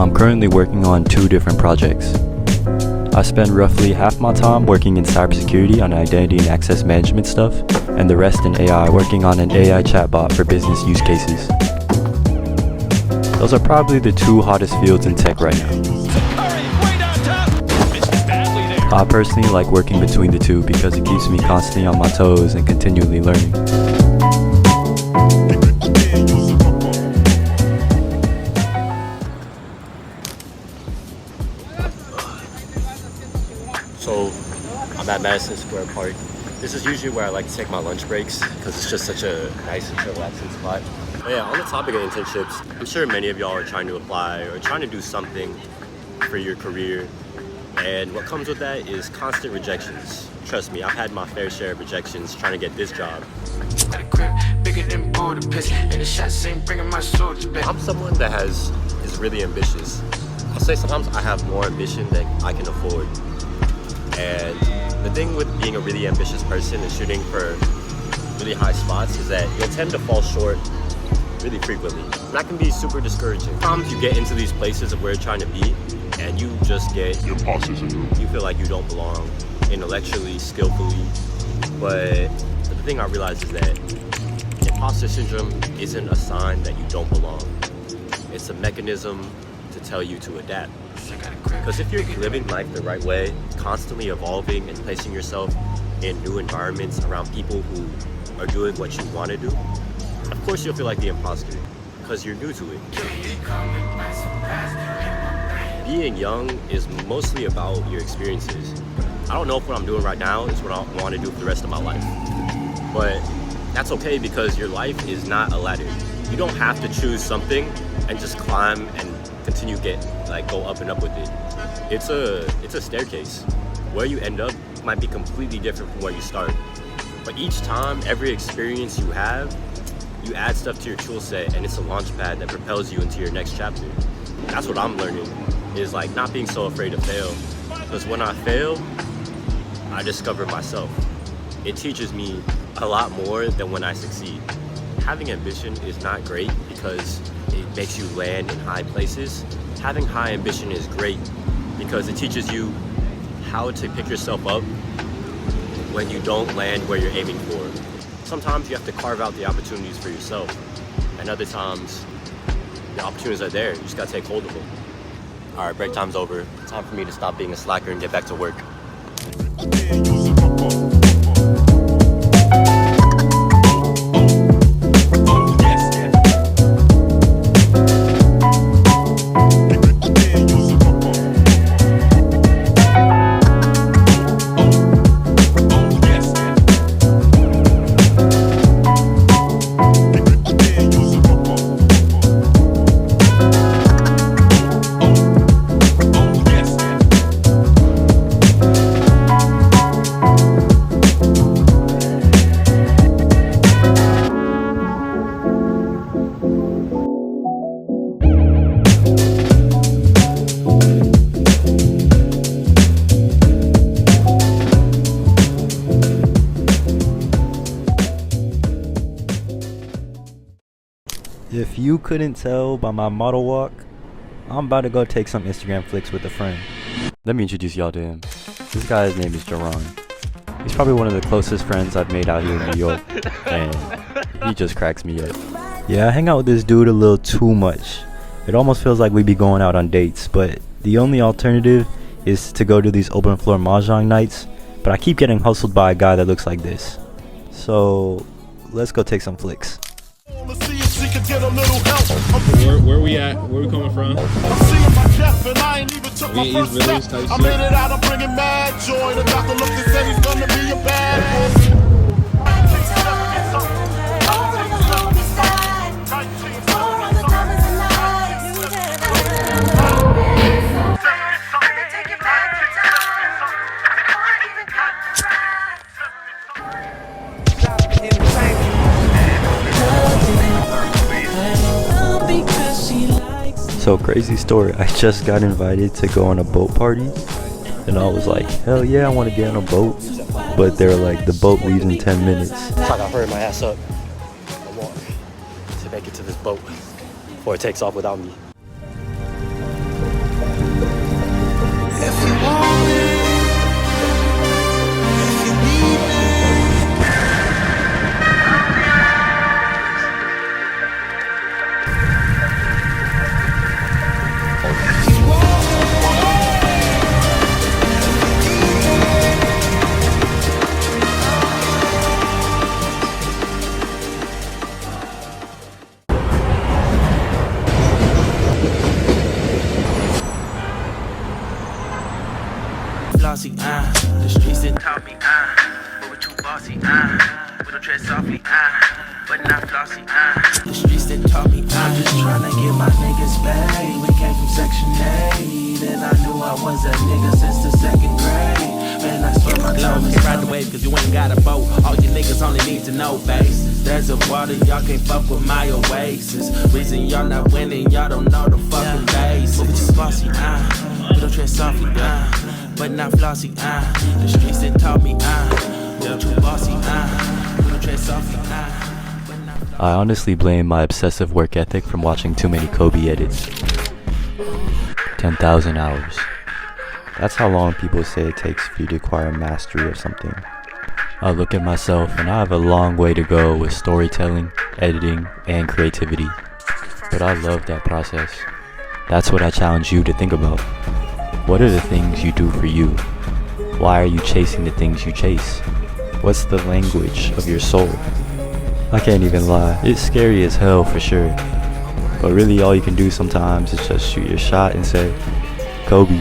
I'm currently working on 2 different projects. I spend roughly half my time working in cybersecurity on identity and access management stuff, and the rest in AI, working on an AI chatbot for business use cases. Those are probably the 2 hottest fields in tech right now. I personally like working between the 2 because it keeps me constantly on my toes and continually learning. So I'm at Madison Square Park. This is usually where I like to take my lunch breaks because it's just such a nice and relaxing spot. But yeah, on the topic of internships, I'm sure many of y'all are trying to apply or trying to do something for your career. And what comes with that is constant rejections. Trust me, I've had my fair share of rejections trying to get this job. I'm someone that is really ambitious. I'll say sometimes I have more ambition than I can afford. And the thing with being a really ambitious person and shooting for really high spots is that you'll tend to fall short really frequently. And that can be super discouraging. Sometimes you get into these places of where you're trying to be and you just get Imposter syndrome. You feel like you don't belong intellectually, skillfully. But the thing I realized is that Imposter syndrome isn't a sign that you don't belong. It's a mechanism to tell you to adapt. Because if you're living life the right way, constantly evolving and placing yourself in new environments around people who are doing what you want to do, of course you'll feel like the imposter because you're new to it. Being young is mostly about your experiences. I don't know if what I'm doing right now is what I want to do for the rest of my life. But that's okay because your life is not a ladder. You don't have to choose something and just climb and continue go up and up with it. It's a staircase. Where you end up might be completely different from where you start. But each time, every experience you have, you add stuff to your tool set and it's a launch pad that propels you into your next chapter. That's what I'm learning, is not being so afraid to fail. Because when I fail, I discover myself. It teaches me a lot more than when I succeed. Having ambition is not great because it makes you land in high places. Having high ambition is great because it teaches you how to pick yourself up when you don't land where you're aiming for. Sometimes you have to carve out the opportunities for yourself, and other times the opportunities are there. You just gotta take hold of them. All right, break time's over. Time for me to stop being a slacker and get back to work. If you couldn't tell by my model walk, I'm about to go take some Instagram flicks with a friend. Let me introduce y'all to him. This guy's name is Jerron. He's probably one of the closest friends I've made out here in New York, and he just cracks me up. Yeah, I hang out with this dude a little too much. It almost feels like we be going out on dates, but the only alternative is to go to these open floor mahjong nights, but I keep getting hustled by a guy that looks like this. So, let's go take some flicks. Where we at? Where we coming from? We in East Village type shit. I'm bringing mad joy. The doctor looked and said he's gonna be a bad boy. So crazy story, I just got invited to go on a boat party and I was like, hell yeah, I want to get on a boat, but they're like, the boat leaves in 10 minutes. It's like I hurry my ass up and walk to make it to this boat before it takes off without me. get my niggas paid. We came from Section 8, and I knew I was a nigga since the 2nd grade. Man, I swear my time is ride the wave cause you ain't got a boat. All you niggas only need to know base. There's a water, y'all can't fuck with my oasis. Reason y'all not winning, y'all don't know the fucking basics. Moving too bossy, we don't tread softly, but not flossy, the streets that taught me, moving too bossy, we don't tread softly, I honestly blame my obsessive work ethic from watching too many Kobe edits. 10,000 hours. That's how long people say it takes for you to acquire mastery of something. I look at myself and I have a long way to go with storytelling, editing, and creativity. But I love that process. That's what I challenge you to think about. What are the things you do for you? Why are you chasing the things you chase? What's the language of your soul? I can't even lie, it's scary as hell for sure. But really all you can do sometimes is just shoot your shot and say, Kobe.